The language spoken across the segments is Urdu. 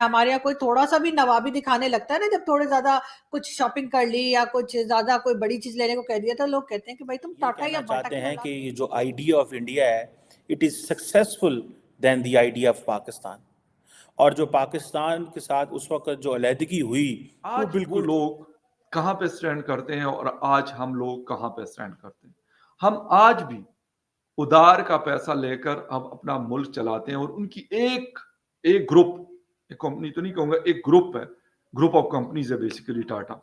ہمارے یہاں کوئی تھوڑا سا بھی نوابی دکھانے لگتا ہے نا، جب تھوڑے زیادہ کچھ شاپنگ کر لی یا کچھ زیادہ کوئی بڑی چیز لینے کو کہہ دیا تو لوگ کہتے ہیں کہ بھائی تم یہ ٹاٹا یا کہنا باٹا چاہتے کی ہیں اولاد کہ نہیں یہ جو آئیڈیا آف انڈیا ہے it is successful than the idea of Pakistan, اور جو پاکستان کے ساتھ اس وقت جو علیحدگی ہوئی وہ آج وہ بالکل لوگ کہاں پہ سٹینڈ کرتے ہیں اور آج ہم لوگ کہاں پہ سٹینڈ کرتے ہیں. ہم آج بھی ادار کا پیسہ لے کر ہم اپنا ملک چلاتے ہیں، اور ان کی ایک گروپ، ایک کمپنی تو نہیں کہوں گا، ایک گروپ ہے، گروپ آف کمپنیز ہے بیسیکلی ٹاٹا.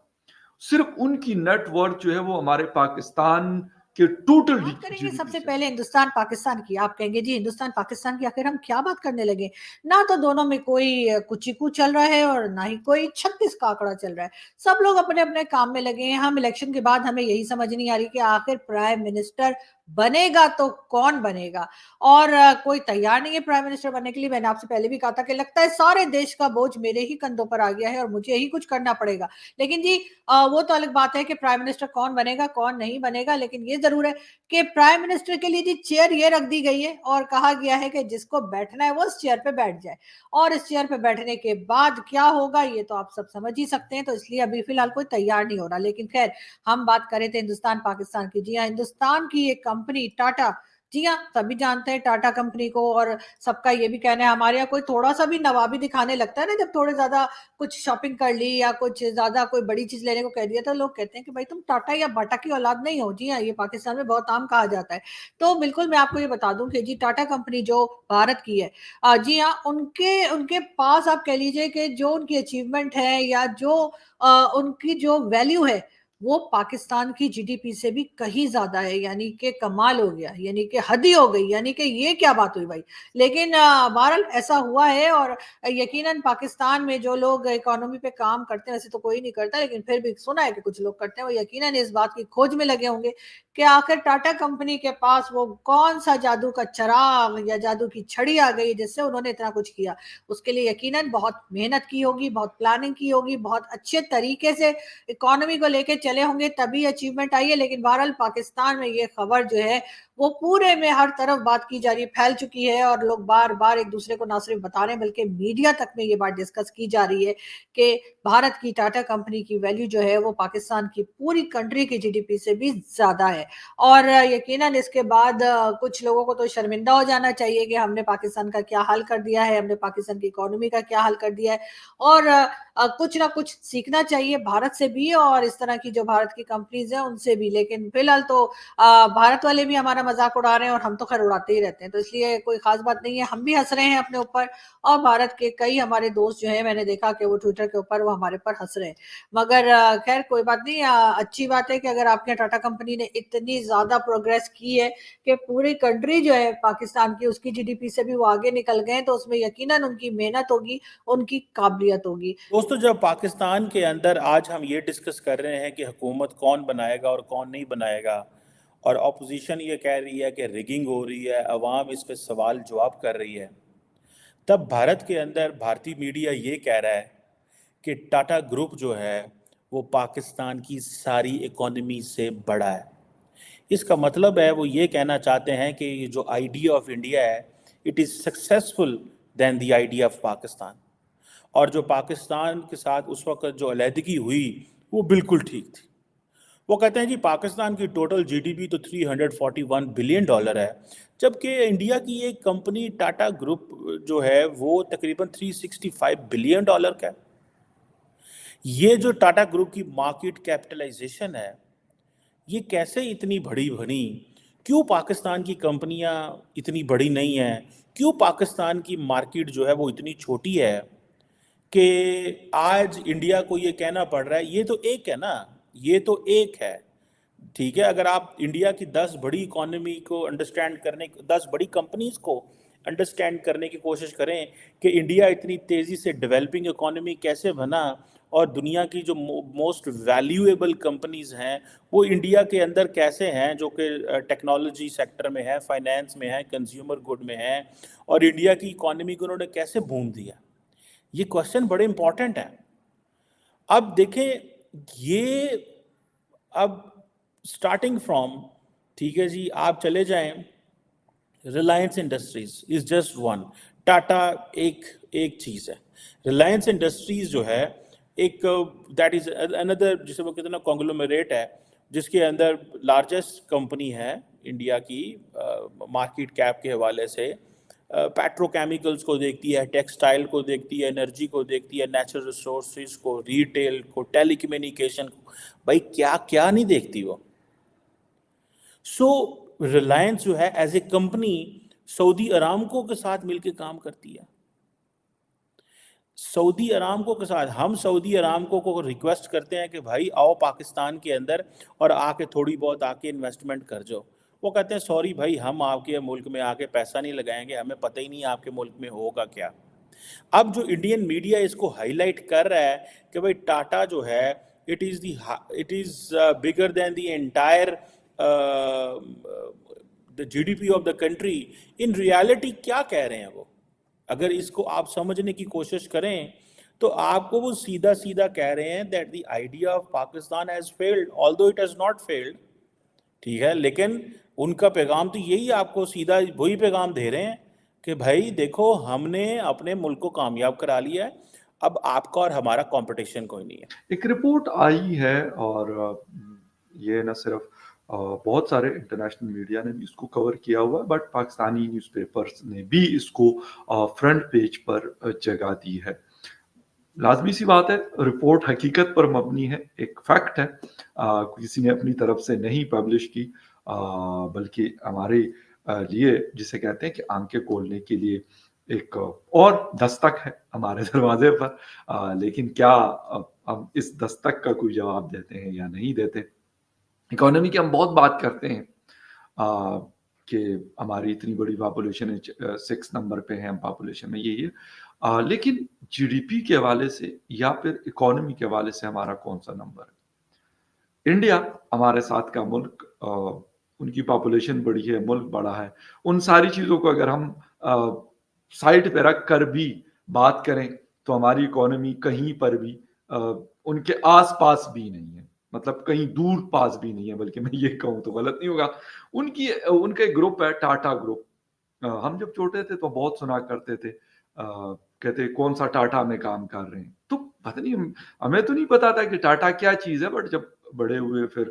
صرف ان کی نیٹ ورتھ جو ہے وہ ہمارے پاکستان کے ٹوٹل بات کریں جی گے ڈی سب پی سے پہلے ہندوستان پاکستان کی. آپ کہیں گے جی ہندوستان پاکستان کی آخر ہم کیا بات کرنے لگے؟ نہ تو دونوں میں کوئی کچیکو چل رہا ہے اور نہ ہی کوئی 36 کا آنکڑا چل رہا ہے. سب لوگ اپنے اپنے کام میں لگے ہیں. ہم الیکشن کے بعد ہمیں یہی سمجھ نہیں آ رہی کہ آخر پرائم منسٹر بنے گا تو کون بنے گا، اور کوئی تیار نہیں ہے پرائم منسٹر بننے کے لیے. میں نے آپ سے پہلے بھی کہا تھا کہ لگتا ہے سارے دیش کا بوجھ میرے ہی کندھوں پر آ گیا ہے اور مجھے ہی کچھ کرنا پڑے گا. لیکن جی وہ تو الگ بات ہے کہ پرائم منسٹر کون بنے گا کون نہیں بنے گا. لیکن یہ ضرور ہے کہ پرائم منسٹر کے لیے جی چیئر یہ رکھ دی گئی ہے اور کہا گیا ہے کہ جس کو بیٹھنا ہے وہ اس چیئر پہ بیٹھ جائے، اور اس چیئر پہ بیٹھنے کے بعد کیا ہوگا یہ تو آپ سب سمجھ ہی سکتے ہیں. تو اس لیے ابھی فی الحال کوئی تیار نہیں ہو رہا. لیکن خیر ہم بات کریں تھے ہندوستان پاکستان کی. جی ہاں، ہندوستان کی ایک کمپنی ٹاٹا، جی ہاں سبھی جانتے ہیں ٹاٹا کمپنی کو، اور سب کا یہ بھی کہنا ہے ہمارے یہاں کوئی تھوڑا سا بھی نوابی دکھانے لگتا ہے نا، جب تھوڑے زیادہ کچھ شاپنگ کر لی یا کچھ زیادہ کوئی بڑی چیز لینے کو کہہ دیا تو لوگ کہتے ہیں کہ بھائی تم ٹاٹا یا باٹا کی اولاد نہیں ہو. جی ہاں، یہ پاکستان میں بہت عام کہا جاتا ہے. تو بالکل میں آپ کو یہ بتا دوں کہ جی ٹاٹا کمپنی جو بھارت کی ہے، جی ہاں ان کے پاس آپ کہہ لیجئے کہ جو ان کی اچیومنٹ ہے یا جو ان کی جو ویلیو ہے وہ پاکستان کی جی ڈی پی سے بھی کہیں زیادہ ہے. یعنی کہ کمال ہو گیا، یعنی کہ حد ہی ہو گئی، یعنی کہ یہ کیا بات ہوئی بھائی. لیکن بہرحال ایسا ہوا ہے، اور یقیناً پاکستان میں جو لوگ اکانومی پہ کام کرتے ہیں، ویسے تو کوئی نہیں کرتا لیکن پھر بھی سنا ہے کہ کچھ لوگ کرتے ہیں، وہ یقیناً اس بات کی کھوج میں لگے ہوں گے کہ آخر ٹاٹا کمپنی کے پاس وہ کون سا جادو کا چراغ یا جادو کی چھڑی آ گئی جس سے انہوں نے اتنا کچھ کیا. اس کے لیے یقیناً بہت محنت کی ہوگی، بہت پلاننگ کی ہوگی، بہت اچھے طریقے سے اکانومی کو لے کے چلے ہوں گے تبھی اچیومنٹ آئی ہے. لیکن بہرحال پاکستان میں یہ خبر جو ہے وہ پورے میں ہر طرف بات کی جا رہی ہے، پھیل چکی ہے، اور لوگ بار بار ایک دوسرے کو نہ صرف بتا رہے ہیں بلکہ میڈیا تک میں یہ بات ڈسکس کی جا رہی ہے کہ بھارت کی ٹاٹا کمپنی کی ویلیو جو ہے وہ پاکستان کی پوری کنٹری کی جی ڈی پی سے بھی زیادہ ہے. اور یقیناً اس کے بعد کچھ لوگوں کو تو شرمندہ ہو جانا چاہیے کہ ہم نے پاکستان کا کیا حال کر دیا ہے، ہم نے پاکستان کی اکانومی کا کیا حال کر دیا ہے. اور کچھ نہ کچھ سیکھنا چاہیے بھارت سے بھی اور اس طرح کی جو بھارت کی کمپنیز ہیں ان سے بھی. لیکن فی الحال تو بھارت والے بھی ہمارا مذاق اڑا رہے ہیں اور ہم تو خیر اڑاتے ہی رہتے ہیں، تو اس لیے کوئی خاص بات نہیں ہے. ہم بھی ہنس رہے ہیں اپنے اوپر، اور بھارت کے کئی ہمارے دوست جو ہیں میں نے دیکھا کہ وہ ٹویٹر کے اوپر وہ ہمارے پر ہنس رہے ہیں. مگر خیر کوئی بات نہیں. اچھی بات ہے کہ اگر آپ کے ٹاٹا کمپنی نے اتنی زیادہ پروگریس کی ہے کہ پوری کنٹری جو ہے پاکستان کی اس کی جی ڈی پی سے بھی وہ آگے نکل گئے، تو اس میں یقیناً ان کی محنت ہوگی، ان کی قابلیت ہوگی. دوستو جب پاکستان کے اندر آج ہم یہ ڈسکس کر رہے ہیں کہ حکومت کون بنائے گا اور کون نہیں بنائے گا، اور اپوزیشن یہ کہہ رہی ہے کہ ریگنگ ہو رہی ہے، عوام اس پہ سوال جواب کر رہی ہے، تب بھارت کے اندر بھارتی میڈیا یہ کہہ رہا ہے کہ ٹاٹا گروپ جو ہے وہ پاکستان کی ساری اکانومی سے بڑا ہے. اس کا مطلب ہے وہ یہ کہنا چاہتے ہیں کہ یہ جو آئیڈیا آف انڈیا ہے it is successful than the idea of Pakistan, اور جو پاکستان کے ساتھ اس وقت جو علیحدگی ہوئی وہ بالکل ٹھیک تھی. وہ کہتے ہیں جی پاکستان کی ٹوٹل جی ڈی پی تو $341 بلین ہے، جبکہ انڈیا کی ایک کمپنی ٹاٹا گروپ جو ہے وہ تقریباً $365 بلین کا ہے. یہ جو ٹاٹا گروپ کی مارکیٹ کیپٹلائزیشن ہے یہ کیسے اتنی بڑی بنی؟ کیوں پاکستان کی کمپنیاں اتنی بڑی نہیں ہیں؟ کیوں پاکستان کی مارکیٹ جو ہے وہ اتنی چھوٹی ہے کہ آج انڈیا کو یہ کہنا پڑ رہا ہے؟ یہ تو ایک ہے نا، یہ تو ایک ہے، ٹھیک ہے. اگر آپ انڈیا کی 10 بڑی اکانومی کو انڈرسٹینڈ کرنے، 10 بڑی کمپنیز کو انڈرسٹینڈ کرنے کی کوشش کریں کہ انڈیا اتنی تیزی سے ڈیولپنگ اکانومی کیسے بنا، اور دنیا کی جو موسٹ ویلیویبل کمپنیز ہیں وہ انڈیا کے اندر کیسے ہیں، جو کہ ٹیکنالوجی سیکٹر میں ہے، فائنینس میں ہے، کنزیومر گڈ میں ہے، اور انڈیا کی اکانومی کو انہوں نے کیسے بوم دیا. یہ کوشچن بڑے امپورٹنٹ ہیں. اب دیکھیں یہ اب سٹارٹنگ فرام، ٹھیک ہے جی، آپ چلے جائیں Reliance industries is just one, Tata ایک چیز ہے. ریلائنس انڈسٹریز جو ہے ایک دیٹ از اندر جسے وہ کہتے ہیں نا کانگلومیریٹ ہے، جس کے اندر لارجسٹ کمپنی ہے انڈیا کی مارکیٹ کیپ کے حوالے سے، پیٹرو کیمیکلز کو دیکھتی ہے، ٹیکسٹائل کو دیکھتی ہے، انرجی کو دیکھتی ہے، نیچرل ریسورسز کو، ریٹیل کو، ٹیلی کمیونیکیشن کو، بھائی کیا کیا نہیں دیکھتی وہ. سو ریلائنس جو ہے ایز اے کمپنی سعودی ارامکو کے ساتھ مل کے کام کرتی ہے. سعودی ارامکو کے ساتھ ہم سعودی ارامکو کو ریکویسٹ کرتے ہیں کہ بھائی آؤ پاکستان کے اندر اور آ کے تھوڑی بہت آ کے انویسٹمنٹ کر جاؤ. وہ کہتے ہیں سوری بھائی ہم آپ کے ملک میں آ کے پیسہ نہیں لگائیں گے، ہمیں پتہ ہی نہیں آپ کے ملک میں ہوگا کیا. اب جو انڈین میڈیا اس کو ہائی لائٹ کر رہا ہے کہ بھائی ٹاٹا جو ہے it is bigger than the entire the GDP of the country. in reality کیا کہہ رہے ہیں وہ؟ اگر اس کو آپ سمجھنے کی کوشش کریں تو آپ کو وہ سیدھا سیدھا کہہ رہے ہیں that the idea of Pakistan has failed although it has not failed. ٹھیک ہے، لیکن ان کا پیغام تو یہی آپ کو سیدھا وہی پیغام دے رہے ہیں کہ بھائی دیکھو ہم نے اپنے ملک کو کامیاب کرا لیا ہے، اب آپ کا اور ہمارا کمپٹیشن کوئی نہیں ہے. ایک رپورٹ آئی ہے اور یہ نہ صرف بہت سارے انٹرنیشنل میڈیا نے بھی اس کو کور کیا ہوا ہے، بٹ پاکستانی نیوز پیپرز نے بھی اس کو فرنٹ پیج پر جگہ دی ہے. لازمی سی بات ہے، رپورٹ حقیقت پر مبنی ہے، ایک فیکٹ ہے، کسی نے اپنی طرف سے نہیں پبلش کی، بلکہ ہمارے لیے جسے کہتے ہیں کہ آنکھیں کھولنے کے لیے ایک اور دستک ہے ہمارے دروازے پر. لیکن کیا ہم اس دستک کا کوئی جواب دیتے ہیں یا نہیں دیتے؟ اکانومی کی ہم بہت بات کرتے ہیں کہ ہماری اتنی بڑی پاپولیشن ہے، 6 نمبر پہ ہیں ہم پاپولیشن میں، یہی ہے، لیکن جی ڈی پی کے حوالے سے یا پھر اکانومی کے حوالے سے ہمارا کون سا نمبر ہے؟ انڈیا ہمارے ساتھ کا ملک، ان کی پاپولیشن بڑی ہے، ملک بڑا ہے، ان ساری چیزوں کو اگر ہم سائٹ پہ رکھ کر بھی بات کریں تو ہماری اکانومی کہیں پر بھی ان کے آس پاس بھی نہیں ہے، مطلب کہیں دور پاس بھی نہیں ہے، بلکہ میں یہ کہوں تو غلط نہیں ہوگا. ان کا ایک گروپ ہے ٹاٹا گروپ. ہم جب چھوٹے تھے تو بہت سنا کرتے تھے، کہتے کون سا ٹاٹا میں کام کر رہے ہیں، تو پتہ نہیں، ہمیں تو نہیں پتا تھا کہ ٹاٹا کیا چیز ہے، بٹ جب بڑے ہوئے پھر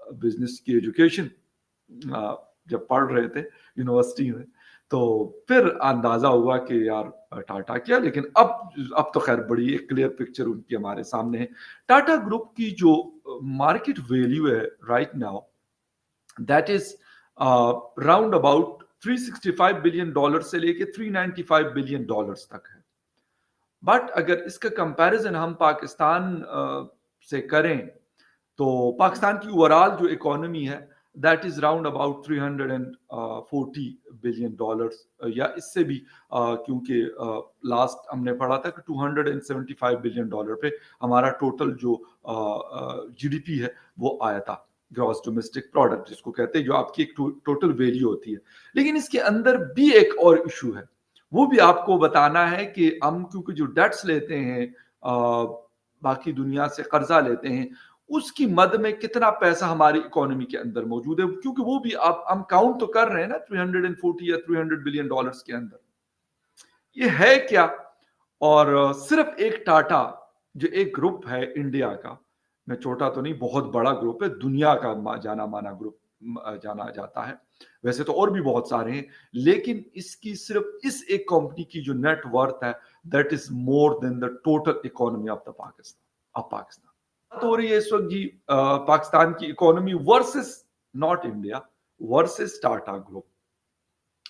بزنس کی ایجوکیشن جب پڑھ رہے تھے یونیورسٹی میں تو پھر اندازہ ہوا کہ یار ٹاٹا کیا. لیکن اب تو خیر بڑی ایک کلیئر پکچر ان کی ہمارے سامنے ہے. ٹاٹا گروپ کی جو مارکیٹ ویلیو ہے right now that is round about $365 billion سے لے کے $395 بلین تک ہے. بٹ اگر اس کا کمپیریزن ہم پاکستان سے کریں تو پاکستان کی اوورال جو اکانومی ہے that is round about $340 billion یا اس سے بھی، کیونکہ لاسٹ ہم نے پڑھا تھا کہ $275 بلین پہ ہمارا ٹوٹل جو جی ڈی پی ہے وہ آیا تھا، گراس ڈومیسٹک پروڈکٹ جس کو کہتے ہیں، جو آپ کی ایک ٹوٹل ویلیو ہوتی ہے. لیکن اس کے اندر بھی ایک اور ایشو ہے، وہ بھی آپ کو بتانا ہے کہ ہم کیونکہ جو ڈیٹس لیتے ہیں، باقی دنیا سے قرضہ لیتے ہیں، اس کی مد میں کتنا پیسہ ہماری اکانومی کے اندر موجود ہے، کیونکہ وہ بھی ہم کاؤنٹ تو کر رہے ہیں نا 340 یا $300 بلین کے اندر. یہ ہے کیا؟ اور صرف ایک ٹاٹا جو ایک گروپ ہے انڈیا کا، میں چھوٹا تو نہیں، بہت بڑا گروپ ہے، دنیا کا جانا مانا گروپ جانا جاتا ہے، ویسے تو اور بھی بہت سارے ہیں، لیکن اس کی صرف اس ایک کمپنی کی جو نیٹ ورتھ ہے that is more than the total economy of the Pakistan. ہو رہی ہے اس وقت جی پاکستان کی economy versus not India, versus Tata group.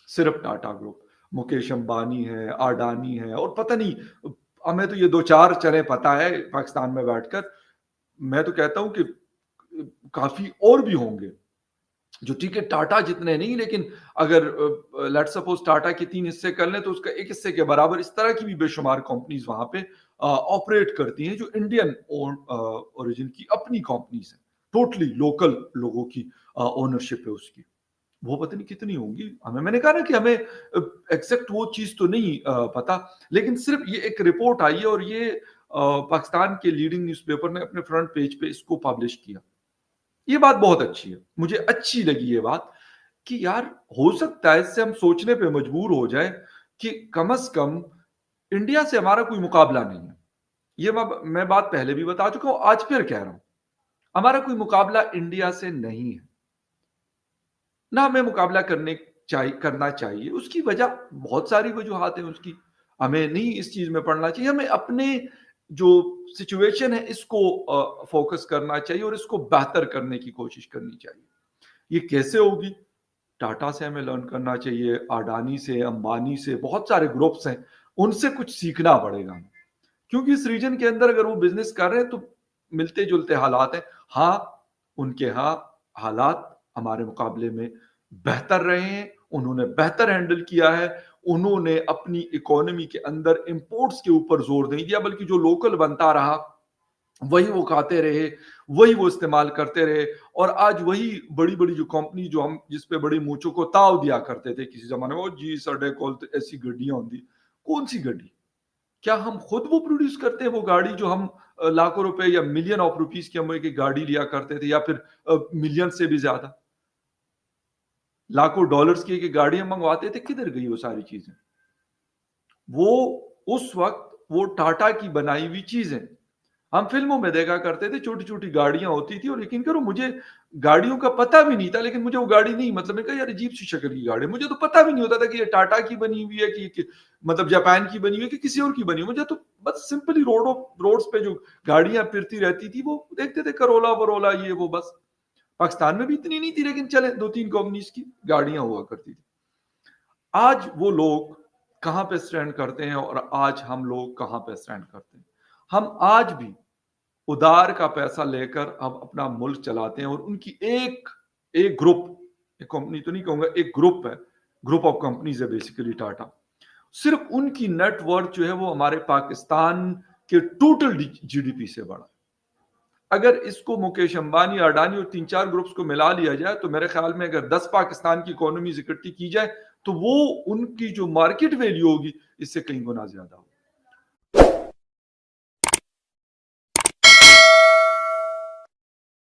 صرف ٹاٹا گروپ، مکیش امبانی ہے، اڈانی ہے، اور پتہ نہیں ہمیں تو یہ 2-4 چلے پتا ہے پاکستان میں بیٹھ کر. میں تو کہتا ہوں کہ کافی اور بھی ہوں گے جو ٹھیک ہے ٹاٹا جتنے نہیں، لیکن اگر لیٹ سپوز ٹاٹا کے 3 حصے کر لیں تو اس کا 1 حصے کے برابر اس طرح کی بھی بے شمار کمپنیز وہاں پہ آپریٹ کرتی ہیں جو انڈین اوریجن کی اپنی کمپنیز ہیں، ٹوٹلی لوکل لوگوں کی اونرشپ ہے اس کی. وہ پتہ نہیں کتنی ہوں گی، میں نے کہا نا کہ ہمیں ایگزیکٹ وہ چیز تو نہیں پتا، لیکن صرف یہ ایک رپورٹ آئی ہے اور یہ پاکستان کے لیڈنگ نیوز پیپر نے اپنے فرنٹ پیج پہ اس کو پبلش کیا. یہ بات بہت اچھی ہے، مجھے اچھی لگی یہ بات کہ یار ہو سکتا ہے اس سے ہم سوچنے پہ مجبور ہو جائے کہ کم از کم انڈیا سے ہمارا کوئی مقابلہ نہیں ہے. یہ میں بات پہلے بھی بتا چکا ہوں, آج پھر کہہ رہا ہوں, ہمارا کوئی مقابلہ انڈیا سے نہیں ہے, نہ ہمیں مقابلہ کرنا چاہیے. اس کی وجہ بہت ساری وجوہات ہیں اس کی, ہمیں نہیں اس چیز میں پڑنا چاہیے. ہمیں اپنے جو سچویشن ہے اس کو فوکس کرنا چاہیے اور اس کو بہتر کرنے کی کوشش کرنی چاہیے. یہ کیسے ہوگی؟ ٹاٹا سے ہمیں لرن کرنا چاہیے, اڈانی سے, امبانی سے, بہت سارے گروپس ہیں, ان سے کچھ سیکھنا پڑے گا ہمیں, کیونکہ اس ریجن کے اندر اگر وہ بزنس کر رہے ہیں تو ملتے جلتے حالات ہیں. ہاں, ان کے ہاں حالات ہمارے مقابلے میں بہتر رہے ہیں, انہوں نے بہتر ہینڈل کیا ہے, انہوں نے اپنی اکانومی کے اندر امپورٹس کے اوپر زور نہیں دیا, بلکہ جو لوکل بنتا رہا وہی وہ کھاتے رہے, وہی وہ استعمال کرتے رہے. اور آج وہی بڑی بڑی جو کمپنی جو ہم جس پہ بڑی مونچوں کو تاؤ دیا کرتے تھے کسی زمانے میں, جی ساڈے کول تے ایسی گڈیاں ہوندی, کون سی گڈی؟ کیا ہم خود وہ پروڈیوس کرتے ہیں وہ گاڑی جو ہم لاکھوں روپے یا ملین آف روپیز کی ہم ایک گاڑی لیا کرتے تھے, یا پھر ملین سے بھی زیادہ لاکھوں ڈالرز کی ایک گاڑی ہم منگواتے تھے؟ کدھر گئی وہ ساری چیزیں؟ وہ اس وقت وہ ٹاٹا کی بنائی ہوئی چیزیں ہم فلموں میں دیکھا کرتے تھے, چھوٹی چھوٹی گاڑیاں ہوتی تھی. اور یقین کرو مجھے گاڑیوں کا پتہ بھی نہیں تھا, لیکن مجھے وہ گاڑی نہیں, مطلب میں کہا یار عجیب سی شکل کی گاڑی, مجھے تو پتہ بھی نہیں ہوتا تھا کہ یہ ٹاٹا کی بنی ہوئی ہے کہ مطلب جاپان کی بنی ہوئی ہے کہ کسی اور کی بنی ہوئی. مجھے تو بس سمپلی روڈز پہ جو گاڑیاں پھرتی رہتی تھی وہ دیکھتے تھے, کرولا ورولا یہ وہ. بس پاکستان میں بھی اتنی نہیں تھی, لیکن چلے 2-3 کمپنیز کی گاڑیاں ہوا کرتی تھی. آج وہ لوگ کہاں پہ سٹینڈ کرتے ہیں اور آج ہم لوگ کہاں پہ سٹینڈ کرتے ہیں. ہم آج بھی ادار کا پیسہ لے کر ہم اپنا ملک چلاتے ہیں, اور ان کی ایک گروپ, ایک کمپنی تو نہیں کہوں گا, ایک گروپ ہے, گروپ آف کمپنیز ہے بیسیکلی ٹاٹا. صرف ان کی نیٹ ورتھ جو ہے وہ ہمارے پاکستان کے ٹوٹل جی ڈی پی سے بڑا. اگر اس کو مکیش امبانی, اڈانی اور 3-4 گروپس کو ملا لیا جائے تو میرے خیال میں اگر 10 پاکستان کی اکانومیز اکٹھی کی جائے تو وہ ان کی جو مارکیٹ ویلیو ہوگی اس سے کئی گنا زیادہ ہوگی.